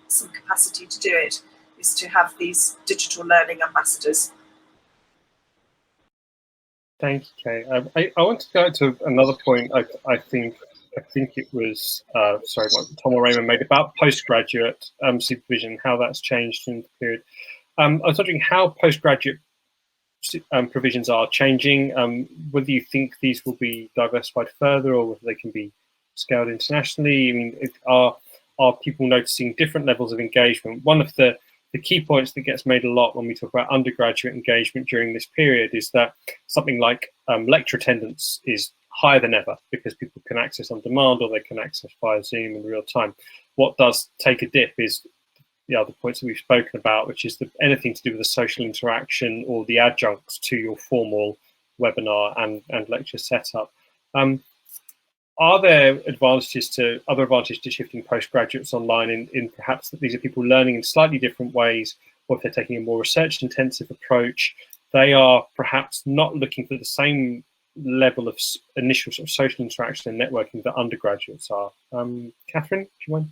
[SPEAKER 7] some capacity to do it, is to have these digital learning ambassadors.
[SPEAKER 1] Thank you, Kay. I want to go to another point I think I think it was, sorry, what Tom or Raymond made about postgraduate supervision, how that's changed in the period. I was wondering how postgraduate provisions are changing, whether you think these will be diversified further or whether they can be scaled internationally. I mean, are people noticing different levels of engagement? One of the key points that gets made a lot when we talk about undergraduate engagement during this period is that something like lecture attendance is higher than ever because people can access on demand or they can access via Zoom in real time. What does take a dip is the other points that we've spoken about, which is anything to do with the social interaction or the adjuncts to your formal webinar and lecture setup. Are there other advantages to shifting postgraduates online in perhaps that these are people learning in slightly different ways, or if they're taking a more research intensive approach, they are perhaps not looking for the same level of initial sort of social interaction and networking that undergraduates are. Catherine, do you mind?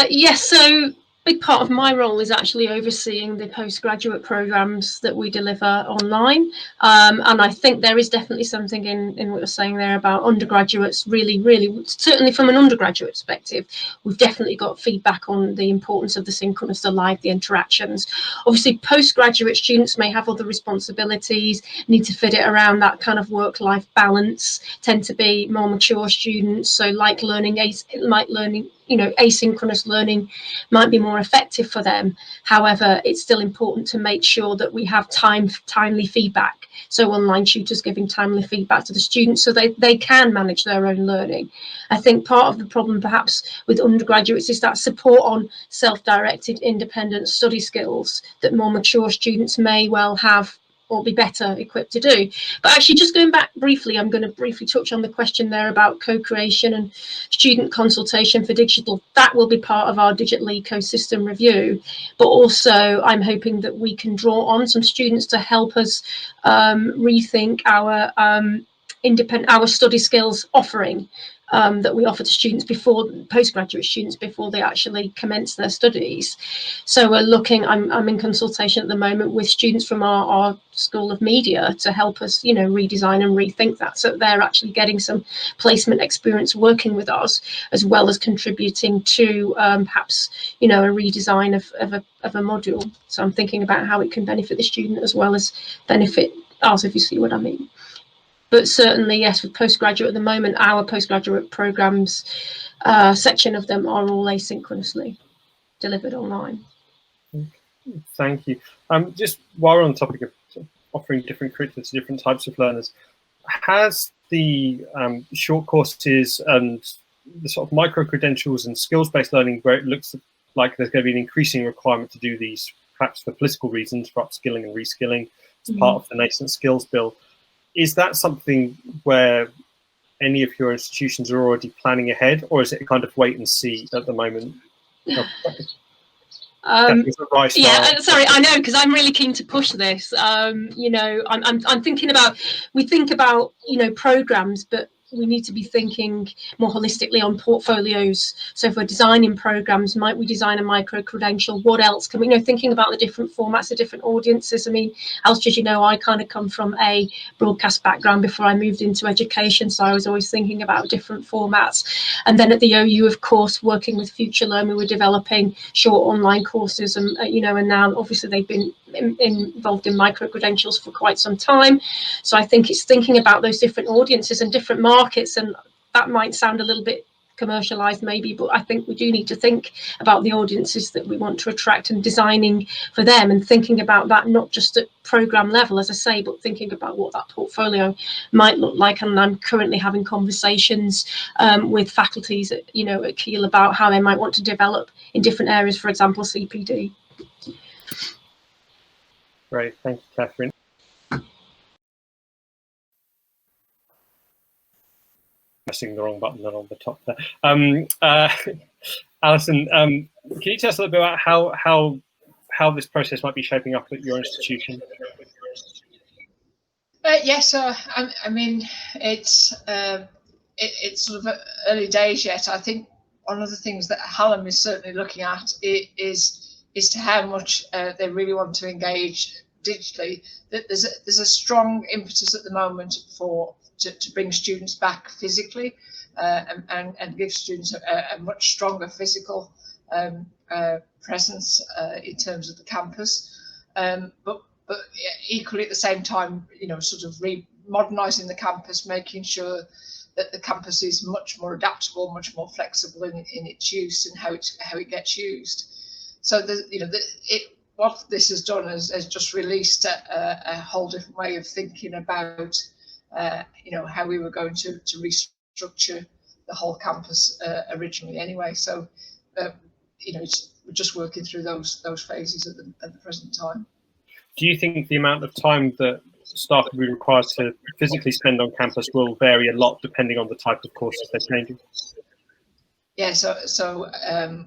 [SPEAKER 2] Yes, so big part of my role is actually overseeing the postgraduate programs that we deliver online, and I think there is definitely something in what you're saying there about undergraduates. Really, certainly from an undergraduate perspective, we've definitely got feedback on the importance of the synchronous, the live, the interactions. Obviously, postgraduate students may have other responsibilities, need to fit it around that kind of work-life balance, tend to be more mature students, so like learning, you know, asynchronous learning might be more effective for them. However, it's still important to make sure that we have timely feedback. So online tutors giving timely feedback to the students so they can manage their own learning. I think part of the problem perhaps with undergraduates is that support on self-directed independent study skills that more mature students may well have or be better equipped to do. But actually, just going back briefly, I'm going to briefly touch on the question there about co-creation and student consultation for digital. That will be part of our digital ecosystem review, but also I'm hoping that we can draw on some students to help us rethink our our study skills offering that we offer to students postgraduate students before they actually commence their studies. So we're looking, I'm in consultation at the moment with students from our School of Media to help us, you know, redesign and rethink that, so they're actually getting some placement experience working with us, as well as contributing to perhaps, you know, a redesign of a module. So I'm thinking about how it can benefit the student as well as benefit us, if you see what I mean. But certainly, yes, with postgraduate at the moment, our postgraduate programs, section of them are all asynchronously delivered online.
[SPEAKER 1] Thank you. Just while we're on the topic of offering different curricula to different types of learners, has the short courses and the sort of micro credentials and skills-based learning, where it looks like there's going to be an increasing requirement to do these, perhaps for political reasons, for upskilling and reskilling as part of the nascent skills bill, is that something where any of your institutions are already planning ahead, or is it a kind of wait and see at the moment?
[SPEAKER 2] Yeah, sorry, I know, because I'm really keen to push this. You know, I'm thinking about, we think about, you know, programs, but we need to be thinking more holistically on portfolios. So if we're designing programs, might we design a micro credential? What else can we, you know, thinking about the different formats, the different audiences. I mean, Alistair, as you know, I kind of come from a broadcast background before I moved into education, so I was always thinking about different formats. And then at the OU, of course, working with Future Learn, we were developing short online courses, and you know, and now obviously they've been involved in micro credentials for quite some time. So I think it's thinking about those different audiences and different markets, and that might sound a little bit commercialized maybe, but I think we do need to think about the audiences that we want to attract and designing for them, and thinking about that not just at program level, as I say, but thinking about what that portfolio might look like. And I'm currently having conversations with faculties at, you know, at Keele about how they might want to develop in different areas, for example, CPD.
[SPEAKER 1] Great, thank you, Catherine. Pressing the wrong button on the top there. Alison, can you tell us a little bit about how this process might be shaping up at your institution?
[SPEAKER 6] Yes, so I mean, it's sort of early days yet. I think one of the things that Hallam is certainly looking at is to how much they really want to engage digitally. That there's a strong impetus at the moment to bring students back physically and give students a much stronger physical presence in terms of the campus. But equally at the same time, sort of modernising the campus, making sure that the campus is much more adaptable, much more flexible in its use and how it gets used. So what this has done has just released a whole different way of thinking about how we were going to restructure the whole campus originally anyway. So we're just working through those phases at the present time.
[SPEAKER 1] Do you think the amount of time that staff will be required to physically spend on campus will vary a lot depending on the type of courses they're changing?
[SPEAKER 6] Yeah, so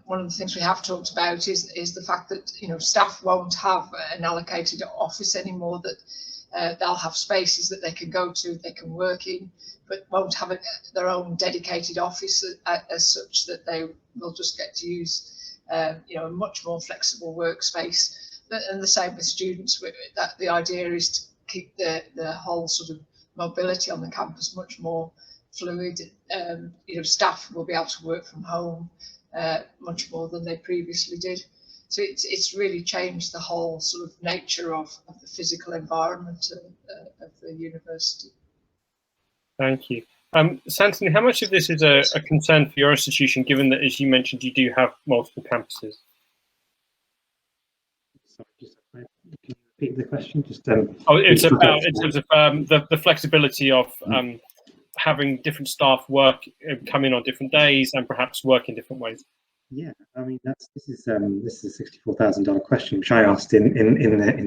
[SPEAKER 6] one of the things we have talked about is the fact that staff won't have an allocated office anymore, that they'll have spaces that they can go to, they can work in, but won't have their own dedicated office as such, that they will just get to use a much more flexible workspace. And the same with students. That the idea is to keep the whole sort of mobility on the campus much more fluid. Staff will be able to work from home much more than they previously did. So it's really changed the whole sort of nature of the physical environment of the university.
[SPEAKER 1] Thank you. Santini, how much of this is a concern for your institution, given that, as you mentioned, you do have multiple campuses?
[SPEAKER 8] Sorry, can you repeat the question?
[SPEAKER 1] It's about in terms of the flexibility of having different staff come in on different days and perhaps work in different ways.
[SPEAKER 8] Yeah, I mean this is a $64,000 question, which I asked in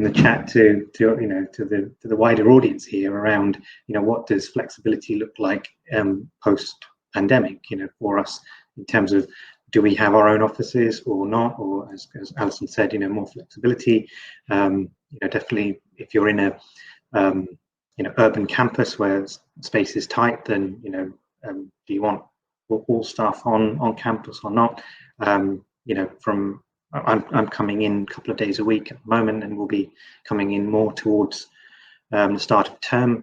[SPEAKER 8] the chat to the wider audience here around what does flexibility look like post pandemic for us in terms of, do we have our own offices or not, or as Alison said, more flexibility. Definitely if you're in a urban campus where space is tight, then do you want all staff on campus or not? I'm coming in a couple of days a week at the moment, and will be coming in more towards the start of term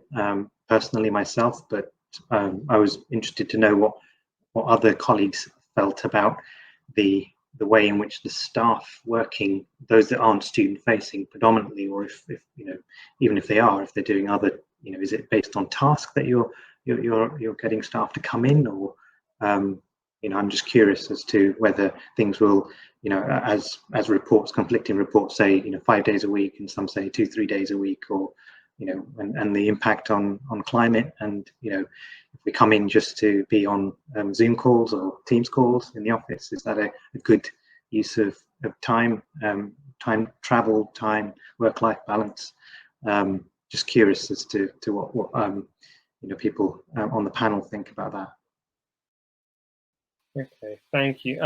[SPEAKER 8] personally myself, but I was interested to know what other colleagues felt about the way in which the staff working, those that aren't student facing predominantly, or if even if they are, if they're doing other, is it based on task that you're getting staff to come in, or I'm just curious as to whether things will, as reports, conflicting reports say, 5 days a week, and some say 2-3 days a week, or and the impact on climate, and if we come in just to be on Zoom calls or Teams calls in the office, is that a good use of time, travel time, work-life balance? Just curious as to what people on the panel think about that.
[SPEAKER 1] Okay, thank you.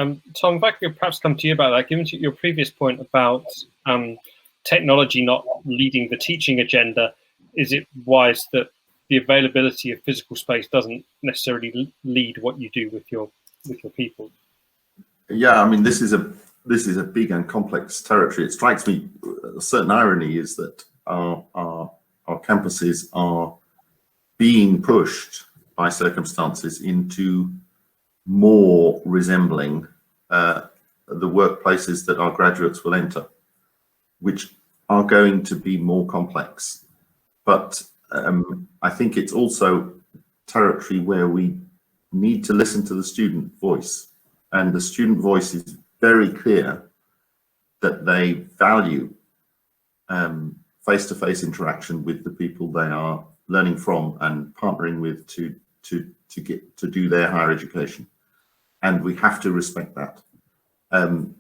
[SPEAKER 1] Tom, if I could perhaps come to you about that, given your previous point about technology not leading the teaching agenda, is it wise that the availability of physical space doesn't necessarily lead what you do with your people?
[SPEAKER 5] Yeah, I mean, this is a big and complex territory. It strikes me a certain irony is that our campuses are being pushed by circumstances into more resembling the workplaces that our graduates will enter, which are going to be more complex. But I think it's also territory where we need to listen to the student voice, and the student voice is very clear that they value face-to-face interaction with the people they are learning from and partnering with to do their higher education, and we have to respect that.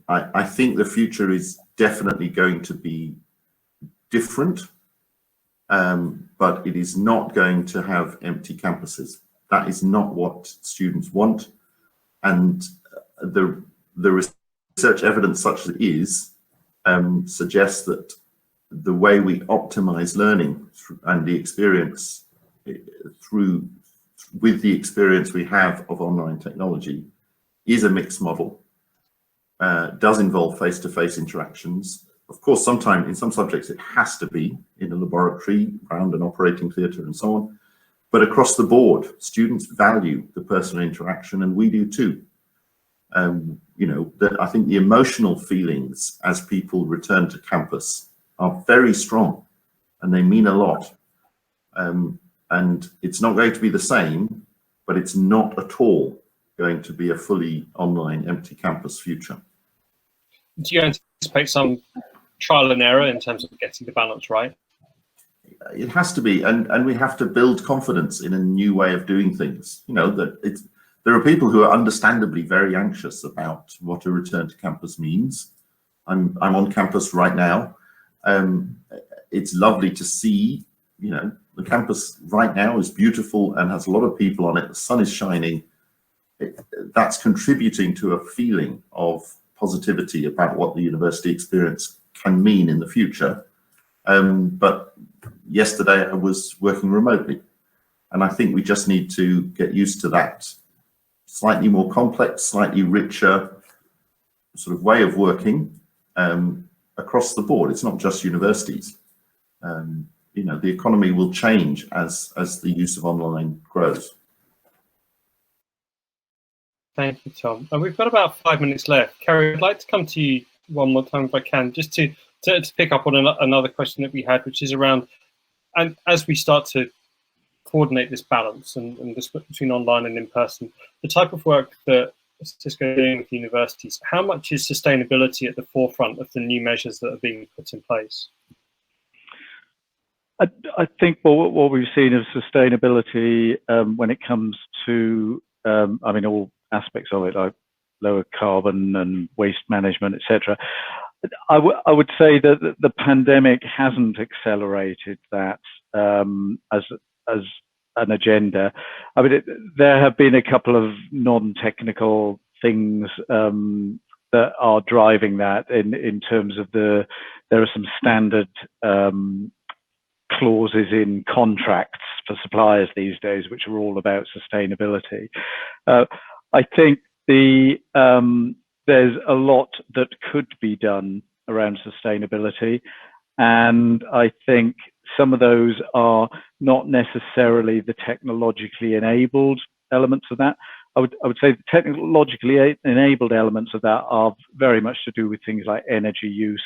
[SPEAKER 5] I think the future is definitely going to be different, but it is not going to have empty campuses. That is not what students want, and the research evidence, such as it is, suggests that the way we optimize learning and the experience with the experience we have of online technology is a mixed model. Does involve face-to-face interactions. Of course, sometimes in some subjects it has to be in a laboratory, around an operating theatre and so on. But across the board, students value the personal interaction, and we do too. You know, I think the emotional feelings as people return to campus are very strong, and they mean a lot. And it's not going to be the same, but it's not at all going to be a fully online empty campus future.
[SPEAKER 1] Do you anticipate some trial and error in terms of getting the balance right?
[SPEAKER 5] It has to be, and we have to build confidence in a new way of doing things. You know, that there are people who are understandably very anxious about what a return to campus means. I'm on campus right now. It's lovely to see, you know, the campus right now is beautiful and has a lot of people on it. The sun is shining. That's contributing to a feeling of positivity about what the university experience can mean in the future. But yesterday I was working remotely, and I think we just need to get used to that slightly more complex, slightly richer sort of way of working across the board. It's not just universities. You know, the economy will change as the use of online grows.
[SPEAKER 1] Thank you, Tom. And we've got about 5 minutes left. Kerry, I'd like to come to you one more time if I can, just to pick up on another question that we had, which is around, and as we start to coordinate this balance and the split between online and in person, the type of work that Cisco is doing with universities, how much is sustainability at the forefront of the new measures that are being put in place?
[SPEAKER 4] I think what we've seen of sustainability when it comes to, I mean, all aspects of it, like lower carbon and waste management, etc. I would say that the pandemic hasn't accelerated that as an agenda. I mean, there have been a couple of non-technical things that are driving that in terms of there are some standard clauses in contracts for suppliers these days, which are all about sustainability. I think there's a lot that could be done around sustainability, and I think some of those are not necessarily the technologically enabled elements of that. I would say the technologically enabled elements of that are very much to do with things like energy use,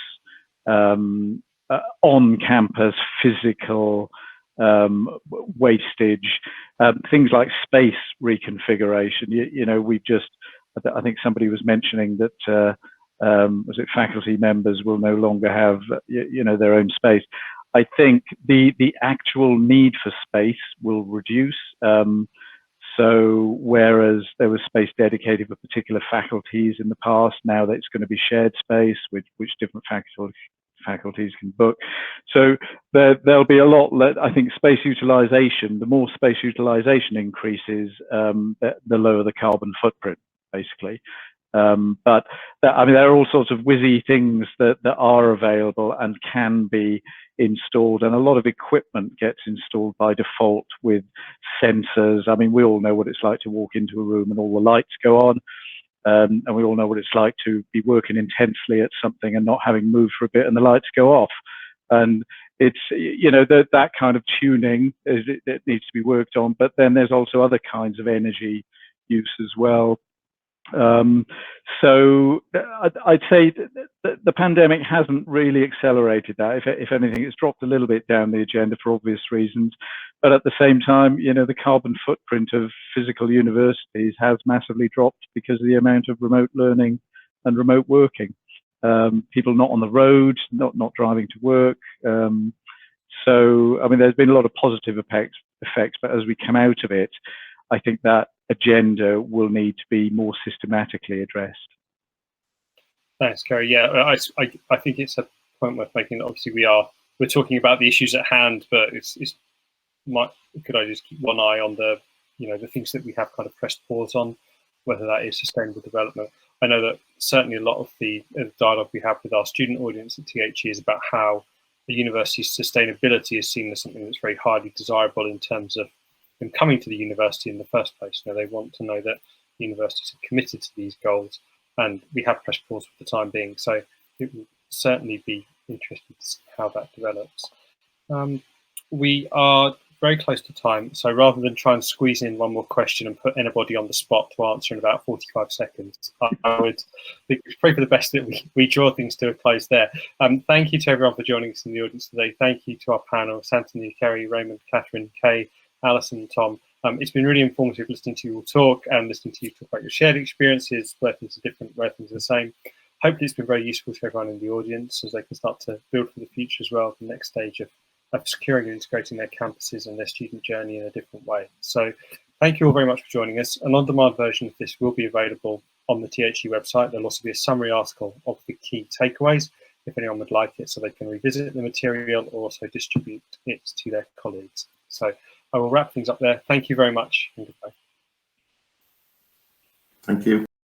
[SPEAKER 4] on campus physical wastage, things like space reconfiguration. You know, we've just, I think somebody was mentioning that was it faculty members will no longer have you know, their own space. I think the actual need for space will reduce. So whereas there was space dedicated for particular faculties in the past, now that it's going to be shared space which different faculties can book. So there'll be a lot, I think, space utilization. The more space utilization increases, the lower the carbon footprint, basically. But I mean, there are all sorts of whizzy things that are available and can be installed, and a lot of equipment gets installed by default with sensors. I mean, we all know what it's like to walk into a room and all the lights go on. And we all know what it's like to be working intensely at something and not having moved for a bit and the lights go off. And it's, you know, that kind of tuning it needs to be worked on. But then there's also other kinds of energy use as well. So I'd say the pandemic hasn't really accelerated that. If anything, it's dropped a little bit down the agenda for obvious reasons. But at the same time, you know, the carbon footprint of physical universities has massively dropped because of the amount of remote learning and remote working. People not on the road, not driving to work. So, I mean, there's been a lot of positive effects, but as we come out of it, I think that agenda will need to be more systematically addressed.
[SPEAKER 1] Thanks, Kerry. Yeah, I think it's a point worth making. Obviously, we're talking about the issues at hand, but could I just keep one eye on the things that we have kind of pressed pause on, whether that is sustainable development. I know that certainly a lot of the dialogue we have with our student audience at THE is about how the university's sustainability is seen as something that's very highly desirable in terms of them coming to the university in the first place. You know, they want to know that universities are committed to these goals, and we have pressed pause for the time being. So it will certainly be interesting to see how that develops. We are very close to time, so rather than try and squeeze in one more question and put anybody on the spot to answer in about 45 seconds, I would pray for the best that we draw things to a close there. Thank you to everyone for joining us in the audience today. Thank you to our panel, Santanu, Kerry, Raymond, Catherine, Kay, Alison and Tom. It's been really informative listening to you all talk and listening to you talk about your shared experiences, where things are different, where things are the same. Hopefully it's been very useful to everyone in the audience as they can start to build for the future as well, the next stage of securing and integrating their campuses and their student journey in a different way. So thank you all very much for joining us. An on-demand version of this will be available on the THE website. There'll also be a summary article of the key takeaways if anyone would like it, so they can revisit the material or also distribute it to their colleagues. So I will wrap things up there. Thank you very much and goodbye.
[SPEAKER 5] Thank you.